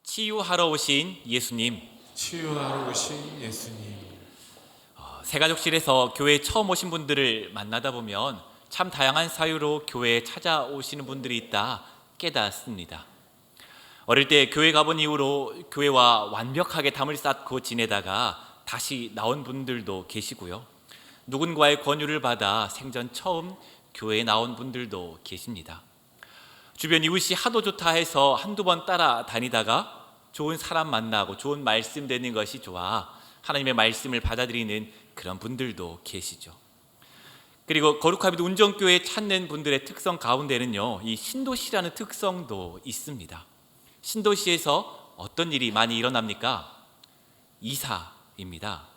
치유하러 오신 예수님. 치유하러 오신 예수님. 새가족실에서 교회에 처음 오신 분들을 만나다 보면 참 다양한 사유로 교회에 찾아오시는 분들이 있다 깨닫습니다. 어릴 때 교회 가본 이후로 교회와 완벽하게 담을 쌓고 지내다가 다시 나온 분들도 계시고요. 누군가의 권유를 받아 생전 처음 교회에 나온 분들도 계십니다. 주변 이웃이 하도 좋다 해서 한두 번 따라다니다가 좋은 사람 만나고 좋은 말씀 듣는 것이 좋아 하나님의 말씀을 받아들이는 그런 분들도 계시죠. 그리고 거룩하비도 운정교회 찾는 분들의 특성 가운데는요, 이 신도시라는 특성도 있습니다. 신도시에서 어떤 일이 많이 일어납니까? 이사입니다.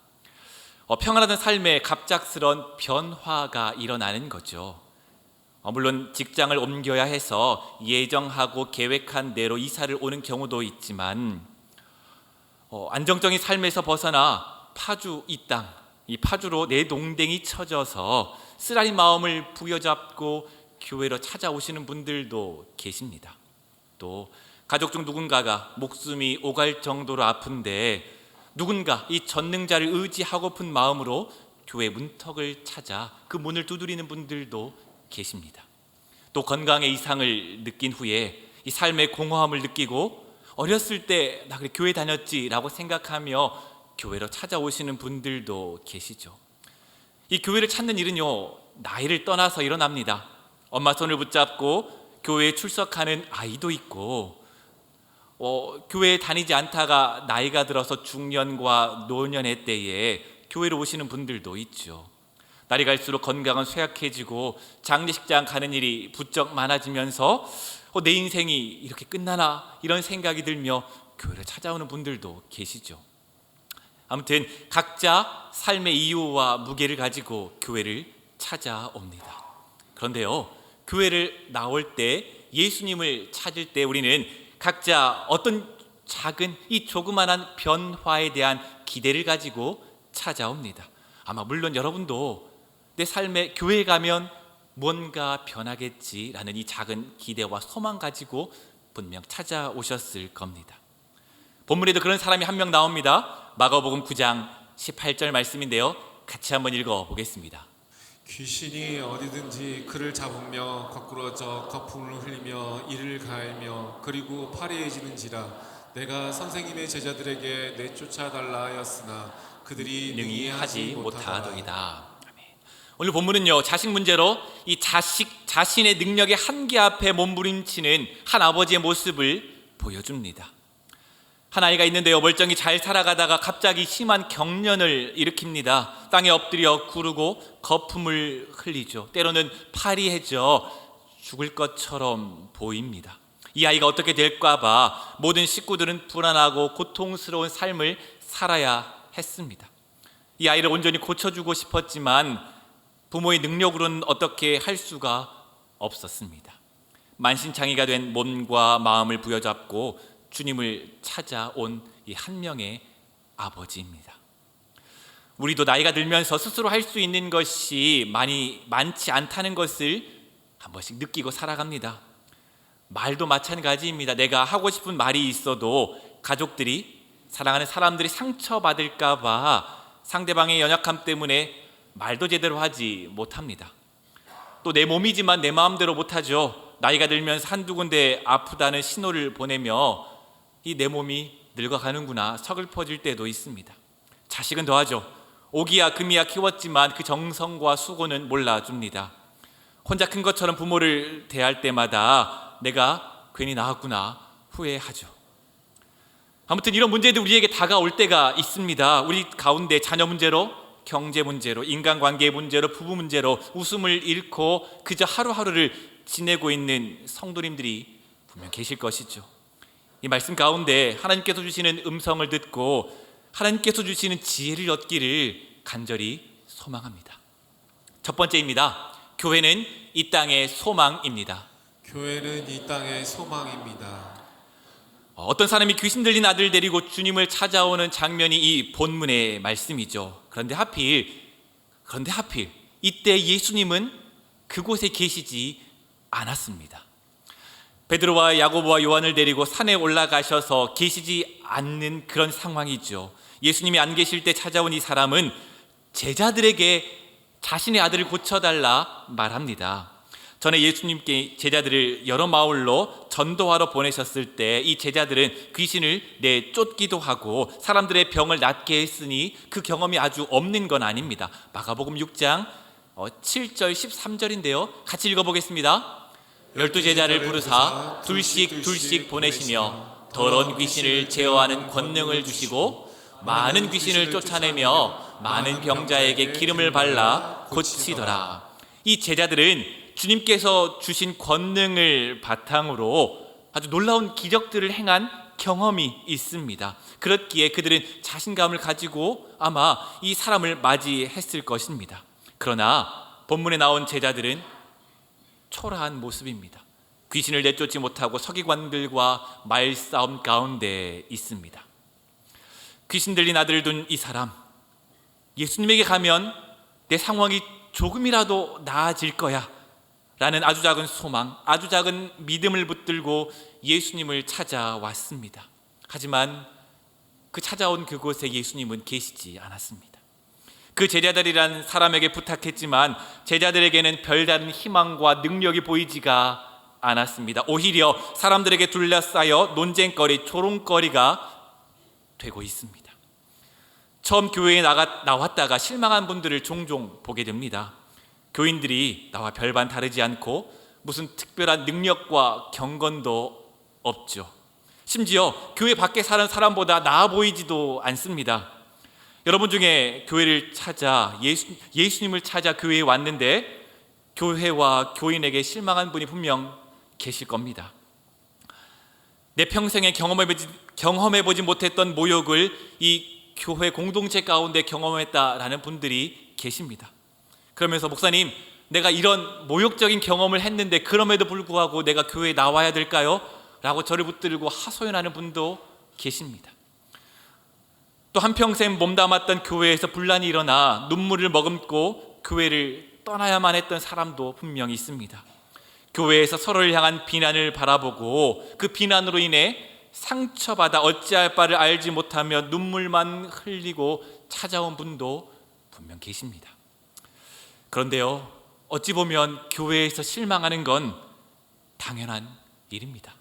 평안하던 삶에 갑작스런 변화가 일어나는 거죠. 물론 직장을 옮겨야 해서 예정하고 계획한 대로 이사를 오는 경우도 있지만 안정적인 삶에서 벗어나 파주 이 땅, 이 파주로 내 동댕이 쳐져서 쓰라린 마음을 부여잡고 교회로 찾아오시는 분들도 계십니다. 또 가족 중 누군가가 목숨이 오갈 정도로 아픈데 누군가 이 전능자를 의지하고픈 마음으로 교회 문턱을 찾아 그 문을 두드리는 분들도 계십니다. 또 건강의 이상을 느낀 후에 이 삶의 공허함을 느끼고 어렸을 때 나 그래 교회 다녔지라고 생각하며 교회로 찾아오시는 분들도 계시죠. 이 교회를 찾는 일은요, 나이를 떠나서 일어납니다. 엄마 손을 붙잡고 교회에 출석하는 아이도 있고 교회에 다니지 않다가 나이가 들어서 중년과 노년의 때에 교회로 오시는 분들도 있죠. 날이 갈수록 건강은 쇠약해지고 장례식장 가는 일이 부쩍 많아지면서 내 인생이 이렇게 끝나나 이런 생각이 들며 교회를 찾아오는 분들도 계시죠. 아무튼 각자 삶의 이유와 무게를 가지고 교회를 찾아옵니다. 그런데요, 교회를 나올 때 예수님을 찾을 때 우리는 각자 어떤 작은 이 조그만한 변화에 대한 기대를 가지고 찾아옵니다. 아마 물론 여러분도 내 삶에 교회에 가면 뭔가 변하겠지라는 이 작은 기대와 소망 가지고 분명 찾아오셨을 겁니다. 본문에도 그런 사람이 한 명 나옵니다. 마가복음 9장 18절 말씀인데요, 같이 한번 읽어보겠습니다. 귀신이 어디든지 그를 잡으며 거꾸러져 거품을 흘리며 이를 가하며 그리고 파리해지는지라 내가 선생님의 제자들에게 내쫓아달라 하였으나 그들이 능히 하지 못하더이다. 오늘 본문은요, 자식 문제로 이 자신의 능력의 한계 앞에 몸부림치는 한 아버지의 모습을 보여줍니다. 한 아이가 있는데요, 멀쩡히 잘 살아가다가 갑자기 심한 경련을 일으킵니다. 땅에 엎드려 구르고 거품을 흘리죠. 때로는 파리해져 죽을 것처럼 보입니다. 이 아이가 어떻게 될까 봐 모든 식구들은 불안하고 고통스러운 삶을 살아야 했습니다. 이 아이를 온전히 고쳐주고 싶었지만 부모의 능력으로는 어떻게 할 수가 없었습니다. 만신창이가 된 몸과 마음을 부여잡고 주님을 찾아온 이 한 명의 아버지입니다. 우리도 나이가 들면서 스스로 할 수 있는 것이 많지 않다는 것을 한 번씩 느끼고 살아갑니다. 말도 마찬가지입니다. 내가 하고 싶은 말이 있어도 가족들이, 사랑하는 사람들이 상처받을까 봐 상대방의 연약함 때문에 말도 제대로 하지 못합니다. 또 내 몸이지만 내 마음대로 못하죠. 나이가 들면서 한두 군데 아프다는 신호를 보내며 이 내 몸이 늙어가는구나 서글퍼질 때도 있습니다. 자식은 더하죠. 오기야 금이야 키웠지만 그 정성과 수고는 몰라줍니다. 혼자 큰 것처럼 부모를 대할 때마다 내가 괜히 낳았구나 후회하죠. 아무튼 이런 문제도 우리에게 다가올 때가 있습니다. 우리 가운데 자녀 문제로, 경제 문제로, 인간관계 문제로, 부부 문제로 웃음을 잃고 그저 하루하루를 지내고 있는 성도님들이 분명 계실 것이죠. 이 말씀 가운데 하나님께서 주시는 음성을 듣고 하나님께서 주시는 지혜를 얻기를 간절히 소망합니다. 첫 번째입니다. 교회는 이 땅의 소망입니다. 교회는 이 땅의 소망입니다. 어떤 사람이 귀신 들린 아들 데리고 주님을 찾아오는 장면이 이 본문의 말씀이죠. 그런데 하필 이때 예수님은 그곳에 계시지 않았습니다. 베드로와 야고보와 요한을 데리고 산에 올라가셔서 계시지 않는 그런 상황이죠. 예수님이 안 계실 때 찾아온 이 사람은 제자들에게 자신의 아들을 고쳐달라 말합니다. 전에 예수님께 제자들을 여러 마을로 전도하러 보내셨을 때 이 제자들은 귀신을 내쫓기도 하고 사람들의 병을 낫게 했으니 그 경험이 아주 없는 건 아닙니다. 마가복음 6장 7절 13절인데요. 같이 읽어보겠습니다. 12제자를 부르사 둘씩 보내시며 더러운 귀신을 제어하는 권능을 주시고 많은 귀신을 쫓아내며 많은 병자에게 기름을 발라 고치더라. 이 제자들은 주님께서 주신 권능을 바탕으로 아주 놀라운 기적들을 행한 경험이 있습니다. 그렇기에 그들은 자신감을 가지고 아마 이 사람을 맞이했을 것입니다. 그러나 본문에 나온 제자들은 초라한 모습입니다. 귀신을 내쫓지 못하고 서기관들과 말싸움 가운데 있습니다. 귀신 들린 아들을 둔 이 사람, 예수님에게 가면 내 상황이 조금이라도 나아질 거야 라는 아주 작은 소망, 아주 작은 믿음을 붙들고 예수님을 찾아왔습니다. 하지만 그 찾아온 그곳에 예수님은 계시지 않았습니다. 그 제자들이란 사람에게 부탁했지만 제자들에게는 별다른 희망과 능력이 보이지가 않았습니다. 오히려 사람들에게 둘러싸여 논쟁거리, 조롱거리가 되고 있습니다. 처음 교회에 나왔다가 실망한 분들을 종종 보게 됩니다. 교인들이 나와 별반 다르지 않고 무슨 특별한 능력과 경건도 없죠. 심지어 교회 밖에 사는 사람보다 나아 보이지도 않습니다. 여러분 중에 교회를 찾아 예수님을 찾아 교회에 왔는데 교회와 교인에게 실망한 분이 분명 계실 겁니다. 내 평생에 경험해보지 못했던 모욕을 이 교회 공동체 가운데 경험했다라는 분들이 계십니다. 그러면서 목사님, 내가 이런 모욕적인 경험을 했는데 그럼에도 불구하고 내가 교회에 나와야 될까요? 라고 저를 붙들고 하소연하는 분도 계십니다. 또 한평생 몸담았던 교회에서 분란이 일어나 눈물을 머금고 교회를 떠나야만 했던 사람도 분명히 있습니다. 교회에서 서로를 향한 비난을 바라보고 그 비난으로 인해 상처받아 어찌할 바를 알지 못하며 눈물만 흘리고 찾아온 분도 분명 계십니다. 그런데요, 어찌 보면 교회에서 실망하는 건 당연한 일입니다.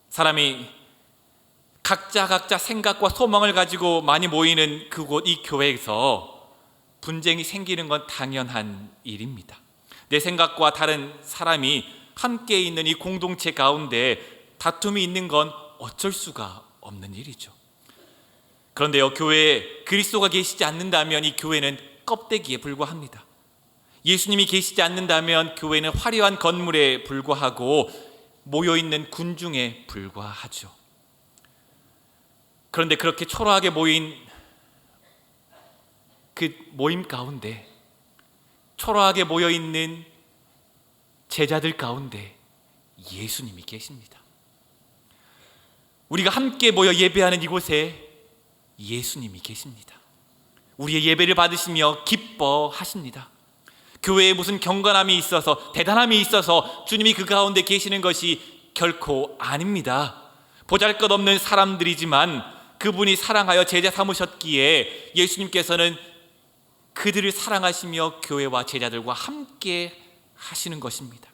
사람이 각자 생각과 소망을 가지고 많이 모이는 그곳 이 교회에서 분쟁이 생기는 건 당연한 일입니다. 내 생각과 다른 사람이 함께 있는 이 공동체 가운데 다툼이 있는 건 어쩔 수가 없는 일이죠. 그런데요, 교회에 그리스도가 계시지 않는다면 이 교회는 껍데기에 불과합니다. 예수님이 계시지 않는다면 교회는 화려한 건물에 불과하고 모여있는 군중에 불과하죠. 그런데 그렇게 초라하게 모인 그 모임 가운데, 초라하게 모여있는 제자들 가운데 예수님이 계십니다. 우리가 함께 모여 예배하는 이곳에 예수님이 계십니다. 우리의 예배를 받으시며 기뻐하십니다. 교회에 무슨 경건함이 있어서, 대단함이 있어서 주님이 그 가운데 계시는 것이 결코 아닙니다. 보잘것없는 사람들이지만 그분이 사랑하여 제자 삼으셨기에 예수님께서는 그들을 사랑하시며 교회와 제자들과 함께 하시는 것입니다.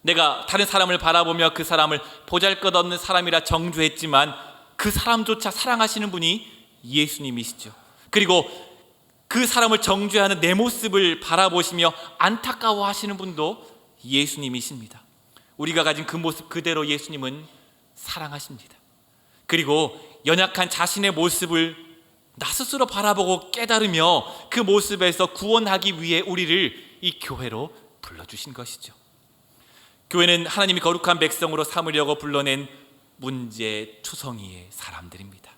내가 다른 사람을 바라보며 그 사람을 보잘것없는 사람이라 정죄했지만 그 사람조차 사랑하시는 분이 예수님이시죠. 그리고 그 사람을 정죄하는 내 모습을 바라보시며 안타까워하시는 분도 예수님이십니다. 우리가 가진 그 모습 그대로 예수님은 사랑하십니다. 그리고 연약한 자신의 모습을 나 스스로 바라보고 깨달으며 그 모습에서 구원하기 위해 우리를 이 교회로 불러주신 것이죠. 교회는 하나님이 거룩한 백성으로 삼으려고 불러낸 문제투성이의 사람들입니다.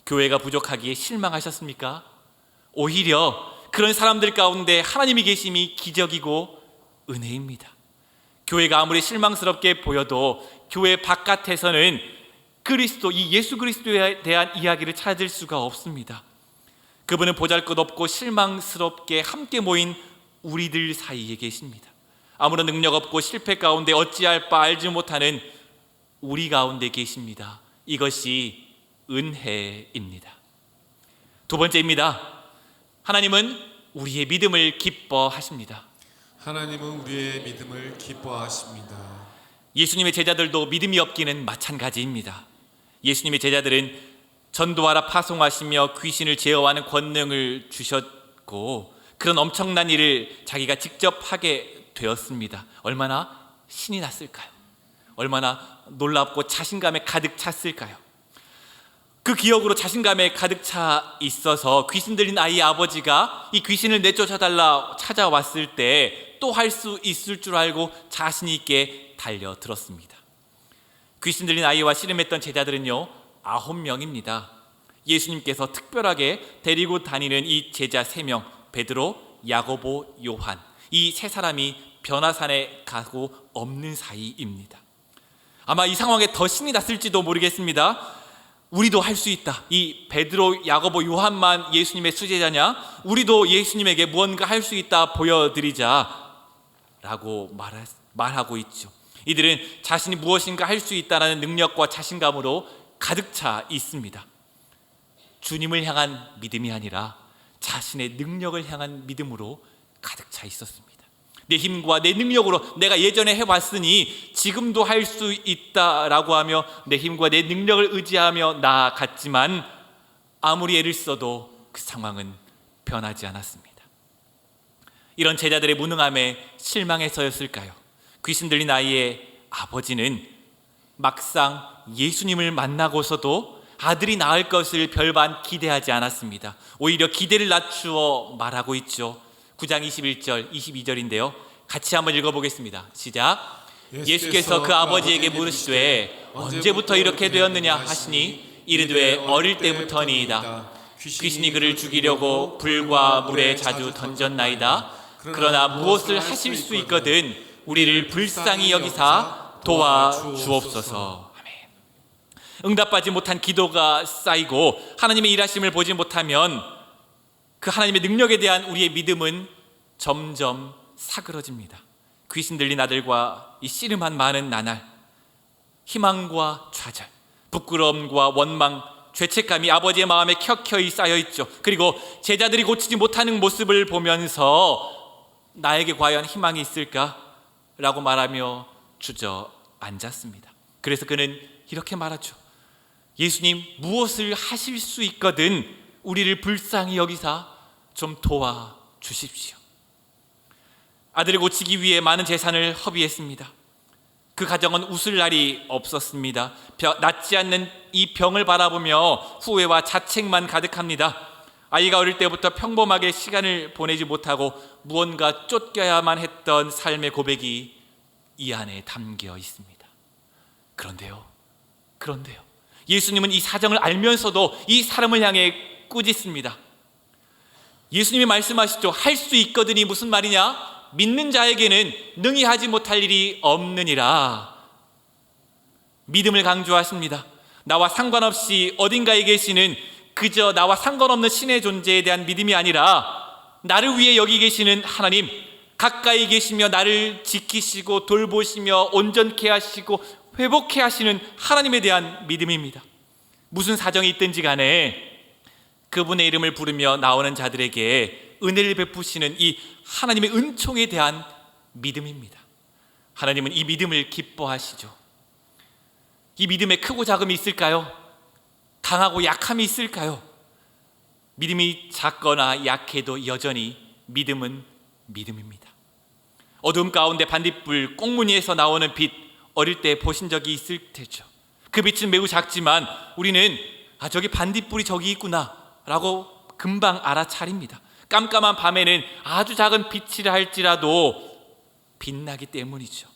교회가 부족하기에 실망하셨습니까? 오히려 그런 사람들 가운데 하나님이 계심이 기적이고 은혜입니다. 교회가 아무리 실망스럽게 보여도 교회 바깥에서는 그리스도, 이 예수 그리스도에 대한 이야기를 찾을 수가 없습니다. 그분은 보잘것없고 실망스럽게 함께 모인 우리들 사이에 계십니다. 아무런 능력 없고 실패 가운데 어찌할 바 알지 못하는 우리 가운데 계십니다. 이것이 은혜입니다. 두 번째입니다. 하나님은 우리의 믿음을 기뻐하십니다. 하나님은 우리의 믿음을 기뻐하십니다. 예수님의 제자들도 믿음이 없기는 마찬가지입니다. 예수님의 제자들은 전도하라 파송하시며 귀신을 제어하는 권능을 주셨고 그런 엄청난 일을 자기가 직접 하게 되었습니다. 얼마나 신이 났을까요? 얼마나 놀랍고 자신감에 가득 찼을까요? 그 기억으로 자신감에 가득 차 있어서 귀신 들린 아이의 아버지가 이 귀신을 내쫓아달라 찾아왔을 때 또 할 수 있을 줄 알고 자신 있게 달려들었습니다. 귀신 들린 아이와 씨름했던 제자들은요 9명입니다. 예수님께서 특별하게 데리고 다니는 이 제자 3명, 베드로, 야고보, 요한, 이 세 사람이 변화산에 가고 없는 사이입니다. 아마 이 상황에 더 신이 났을지도 모르겠습니다. 우리도 할 수 있다. 이 베드로, 야고보, 요한만 예수님의 수제자냐? 우리도 예수님에게 무언가 할 수 있다 보여드리자 라고 말하고 있죠. 이들은 자신이 무엇인가 할 수 있다는 능력과 자신감으로 가득 차 있습니다. 주님을 향한 믿음이 아니라 자신의 능력을 향한 믿음으로 가득 차 있었습니다. 내 힘과 내 능력으로 내가 예전에 해왔으니 지금도 할 수 있다라고 하며 내 힘과 내 능력을 의지하며 나아갔지만 아무리 애를 써도 그 상황은 변하지 않았습니다. 이런 제자들의 무능함에 실망해서였을까요? 귀신 들린 아이의 아버지는 막상 예수님을 만나고서도 아들이 낳을 것을 별반 기대하지 않았습니다. 오히려 기대를 낮추어 말하고 있죠. 9장 21절 22절인데요 같이 한번 읽어보겠습니다. 시작. 예수께서 그 아버지에게 물으시되 언제부터 이렇게 되었느냐 하시니 이르되 어릴 때부터니이다. 귀신이 그를 죽이려고 불과 물에 자주 던졌나이다. 그러나 무엇을 하실 수 있거든 우리를 불쌍히 여기사 도와주옵소서. 아멘. 응답받지 못한 기도가 쌓이고 하나님의 일하심을 보지 못하면 그 하나님의 능력에 대한 우리의 믿음은 점점 사그러집니다. 귀신 들린 아들과 이 씨름한 많은 나날, 희망과 좌절, 부끄러움과 원망, 죄책감이 아버지의 마음에 켜켜이 쌓여있죠. 그리고 제자들이 고치지 못하는 모습을 보면서 나에게 과연 희망이 있을까? 라고 말하며 주저앉았습니다. 그래서 그는 이렇게 말하죠. 예수님, 무엇을 하실 수 있거든 우리를 불쌍히 여기사 좀 도와주십시오. 아들을 고치기 위해 많은 재산을 허비했습니다. 그 가정은 웃을 날이 없었습니다. 낫지 않는 이 병을 바라보며 후회와 자책만 가득합니다. 아이가 어릴 때부터 평범하게 시간을 보내지 못하고 무언가 쫓겨야만 했던 삶의 고백이 이 안에 담겨 있습니다. 그런데요 예수님은 이 사정을 알면서도 이 사람을 향해 꾸짖습니다. 예수님이 말씀하시죠. 할 수 있거든이 무슨 말이냐? 믿는 자에게는 능히 하지 못할 일이 없느니라. 믿음을 강조하십니다. 나와 상관없이 어딘가에 계시는 그저 나와 상관없는 신의 존재에 대한 믿음이 아니라 나를 위해 여기 계시는 하나님, 가까이 계시며 나를 지키시고 돌보시며 온전케 하시고 회복케 하시는 하나님에 대한 믿음입니다. 무슨 사정이 있든지 간에 그분의 이름을 부르며 나오는 자들에게 은혜를 베푸시는 이 하나님의 은총에 대한 믿음입니다. 하나님은 이 믿음을 기뻐하시죠. 이 믿음에 크고 작음이 있을까요? 강하고 약함이 있을까요? 믿음이 작거나 약해도 여전히 믿음은 믿음입니다. 어둠 가운데 반딧불 꽁무니에서 나오는 빛, 어릴 때 보신 적이 있을 테죠. 그 빛은 매우 작지만 우리는 저기 반딧불이 저기 있구나 라고 금방 알아차립니다. 깜깜한 밤에는 아주 작은 빛이라 할지라도 빛나기 때문이죠.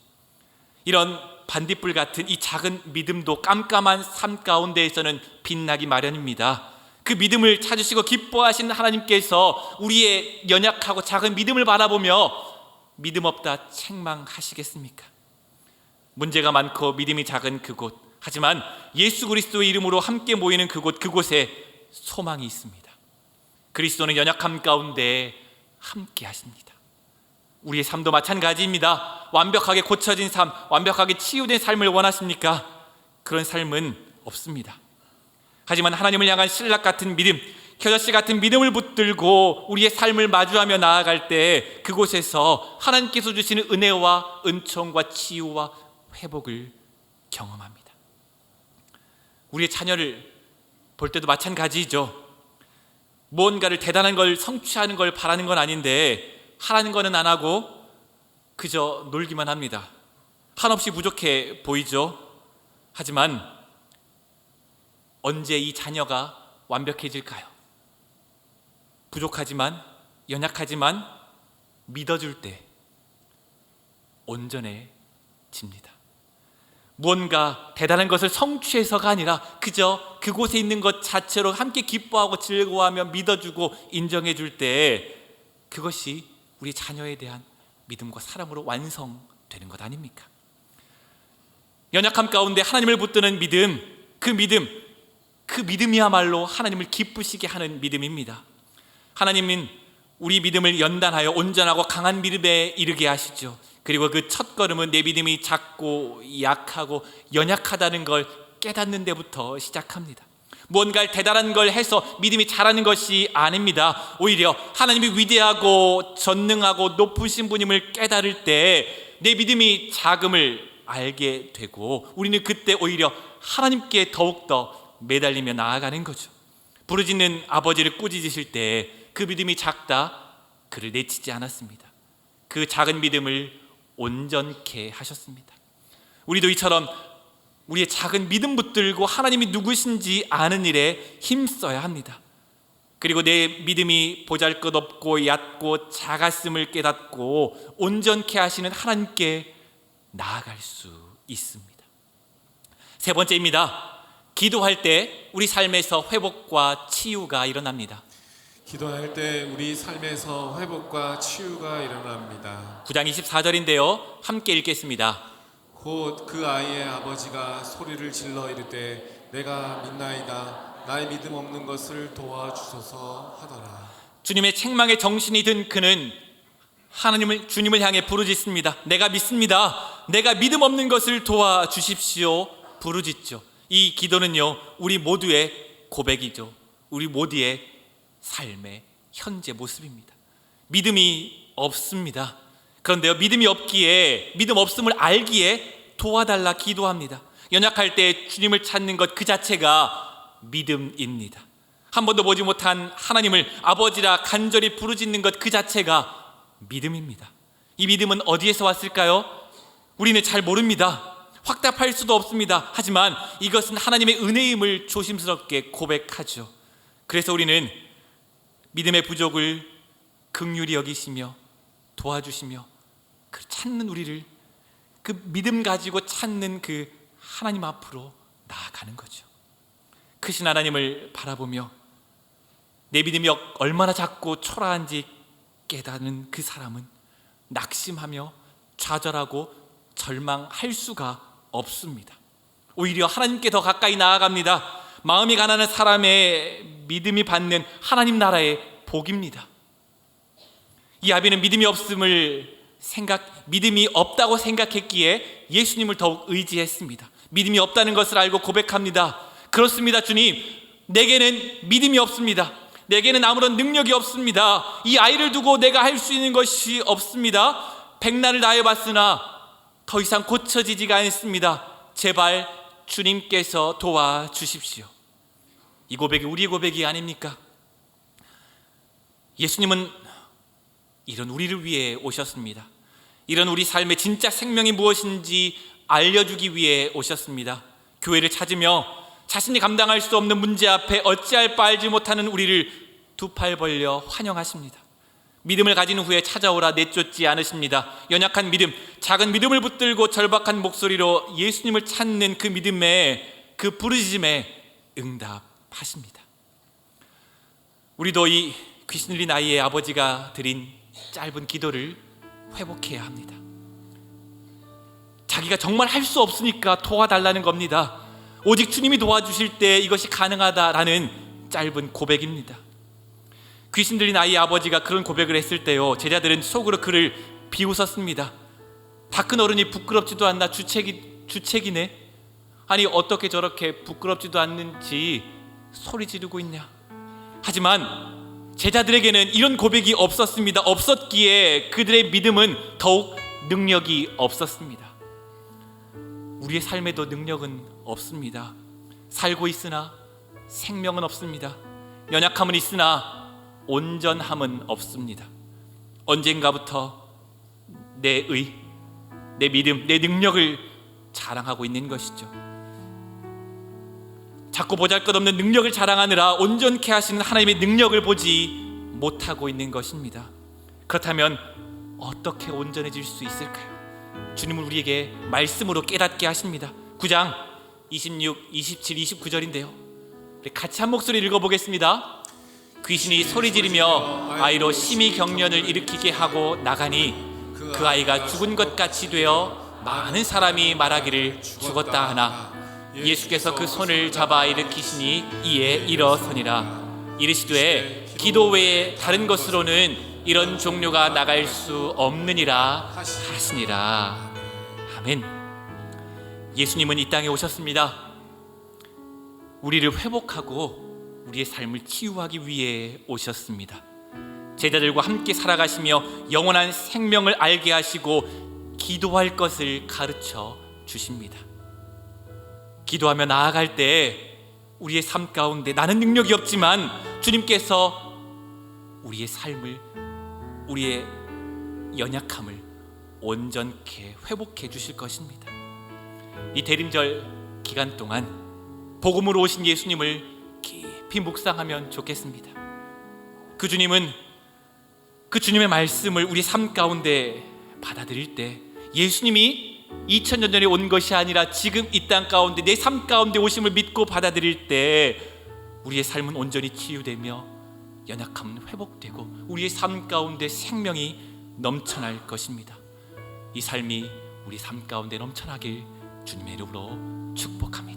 이런 반딧불 같은 이 작은 믿음도 깜깜한 삶 가운데에서는 빛나기 마련입니다. 그 믿음을 찾으시고 기뻐하시는 하나님께서 우리의 연약하고 작은 믿음을 바라보며 믿음 없다 책망하시겠습니까? 문제가 많고 믿음이 작은 그곳, 하지만 예수 그리스도의 이름으로 함께 모이는 그곳에 소망이 있습니다. 그리스도는 연약함 가운데 함께 하십니다. 우리의 삶도 마찬가지입니다. 완벽하게 고쳐진 삶, 완벽하게 치유된 삶을 원하십니까? 그런 삶은 없습니다. 하지만 하나님을 향한 신락 같은 믿음, 겨자씨 같은 믿음을 붙들고 우리의 삶을 마주하며 나아갈 때 그곳에서 하나님께서 주시는 은혜와 은총과 치유와 회복을 경험합니다. 우리의 자녀를 볼 때도 마찬가지죠. 무언가를 대단한 걸 성취하는 걸 바라는 건 아닌데 하라는 거는 안 하고 그저 놀기만 합니다. 한없이 부족해 보이죠. 하지만 언제 이 자녀가 완벽해질까요? 부족하지만, 연약하지만 믿어줄 때 온전해집니다. 무언가 대단한 것을 성취해서가 아니라 그저 그곳에 있는 것 자체로 함께 기뻐하고 즐거워하며 믿어주고 인정해줄 때 그것이 우리 자녀에 대한 믿음과 사랑으로 완성되는 것 아닙니까? 연약함 가운데 하나님을 붙드는 믿음, 그 믿음이야말로 하나님을 기쁘시게 하는 믿음입니다. 하나님은 우리 믿음을 연단하여 온전하고 강한 믿음에 이르게 하시죠. 그리고 그 첫걸음은 내 믿음이 작고 약하고 연약하다는 걸 깨닫는 데부터 시작합니다. 무언가를 대단한 걸 해서 믿음이 자라는 것이 아닙니다. 오히려 하나님이 위대하고 전능하고 높으신 분임을 깨달을 때 내 믿음이 작음을 알게 되고 우리는 그때 오히려 하나님께 더욱더 매달리며 나아가는 거죠. 부르짖는 아버지를 꾸짖으실 때 그 믿음이 작다 그를 내치지 않았습니다. 그 작은 믿음을 온전케 하셨습니다. 우리도 이처럼 우리의 작은 믿음 붙들고 하나님이 누구신지 아는 일에 힘써야 합니다. 그리고 내 믿음이 보잘것없고 얕고 작았음을 깨닫고 온전케 하시는 하나님께 나아갈 수 있습니다. 세 번째입니다. 기도할 때 우리 삶에서 회복과 치유가 일어납니다. 기도할 때 우리 삶에서 회복과 치유가 일어납니다. 9장 24절인데요. 함께 읽겠습니다. 곧 그 아이의 아버지가 소리를 질러 이르되 내가 믿나이다 나의 믿음 없는 것을 도와주소서 하더라. 주님의 책망에 정신이 든 그는 주님을 향해 부르짖습니다. 내가 믿습니다. 내가 믿음 없는 것을 도와주십시오. 부르짖죠. 이 기도는요, 우리 모두의 고백이죠. 우리 모두의 삶의 현재 모습입니다. 믿음이 없습니다. 그런데요, 믿음이 없기에, 믿음 없음을 알기에 도와달라 기도합니다. 연약할 때 주님을 찾는 것 그 자체가 믿음입니다. 한 번도 보지 못한 하나님을 아버지라 간절히 부르짖는 것 그 자체가 믿음입니다. 이 믿음은 어디에서 왔을까요? 우리는 잘 모릅니다. 확답할 수도 없습니다. 하지만 이것은 하나님의 은혜임을 조심스럽게 고백하죠. 그래서 우리는 믿음의 부족을 긍휼히 여기시며 도와주시며 찾는 우리를 그 믿음 가지고 찾는 그 하나님 앞으로 나아가는 거죠. 크신 하나님을 바라보며 내 믿음이 얼마나 작고 초라한지 깨닫는 그 사람은 낙심하며 좌절하고 절망할 수가 없습니다. 오히려 하나님께 더 가까이 나아갑니다. 마음이 가난한 사람의 믿음이 받는 하나님 나라의 복입니다. 이 아비는 믿음이 없다고 생각했기에 예수님을 더욱 의지했습니다. 믿음이 없다는 것을 알고 고백합니다. 그렇습니다, 주님. 내게는 믿음이 없습니다. 내게는 아무런 능력이 없습니다. 이 아이를 두고 내가 할 수 있는 것이 없습니다. 백날을 다해봤으나 더 이상 고쳐지지가 않습니다. 제발 주님께서 도와주십시오. 이 고백이 우리의 고백이 아닙니까? 예수님은 이런 우리를 위해 오셨습니다. 이런 우리 삶의 진짜 생명이 무엇인지 알려주기 위해 오셨습니다. 교회를 찾으며 자신이 감당할 수 없는 문제 앞에 어찌할 바 알지 못하는 우리를 두 팔 벌려 환영하십니다. 믿음을 가진 후에 찾아오라 내쫓지 않으십니다. 연약한 믿음, 작은 믿음을 붙들고 절박한 목소리로 예수님을 찾는 그 믿음에, 그 부르짖음에 응답하십니다. 우리도 이 귀신 들린 아이의 아버지가 드린 짧은 기도를 회복해야 합니다. 자기가 정말 할 수 없으니까 도와달라는 겁니다. 오직 주님이 도와주실 때 이것이 가능하다라는 짧은 고백입니다. 귀신 들린 아이의 아버지가 그런 고백을 했을 때요, 제자들은 속으로 그를 비웃었습니다. 다 큰 어른이 부끄럽지도 않나 주책이네. 아니 어떻게 저렇게 부끄럽지도 않는지 소리 지르고 있냐. 하지만 제자들에게는 이런 고백이 없었기에 그들의 믿음은 더욱 능력이 없었습니다. 우리의 삶에도 능력은 없습니다. 살고 있으나 생명은 없습니다. 연약함은 있으나 온전함은 없습니다. 언젠가부터 내 믿음, 내 능력을 자랑하고 있는 것이죠. 자꾸 보잘것없는 능력을 자랑하느라 온전케 하시는 하나님의 능력을 보지 못하고 있는 것입니다. 그렇다면 어떻게 온전해질 수 있을까요? 주님은 우리에게 말씀으로 깨닫게 하십니다. 9장 26, 27, 29절인데요. 우리 같이 한 목소리 읽어보겠습니다. 귀신이 소리 지르며 아이로 심히 경련을 일으키게 하고 나가니 그 아이가 죽은 것 같이 되어 많은 사람이 말하기를 죽었다 하나 예수께서 그 손을 잡아 일으키시니 이에 일어서니라. 이르시되 기도 외에 다른 것으로는 이런 종류가 나갈 수 없느니라 하시니라. 아멘. 예수님은 이 땅에 오셨습니다. 우리를 회복하고 우리의 삶을 치유하기 위해 오셨습니다. 제자들과 함께 살아가시며 영원한 생명을 알게 하시고 기도할 것을 가르쳐 주십니다. 기도하며 나아갈 때 우리의 삶 가운데 나는 능력이 없지만 주님께서 우리의 삶을, 우리의 연약함을 온전케 회복해 주실 것입니다. 이 대림절 기간 동안 복음으로 오신 예수님을 깊이 묵상하면 좋겠습니다. 그 주님의 말씀을 우리 삶 가운데 받아들일 때 예수님이 2000년 전에 온 것이 아니라 지금 이 땅 가운데 내 삶 가운데 오심을 믿고 받아들일 때 우리의 삶은 온전히 치유되며 연약함은 회복되고 우리의 삶 가운데 생명이 넘쳐날 것입니다. 이 삶이 우리 삶 가운데 넘쳐나길 주님의 이름으로 축복합니다.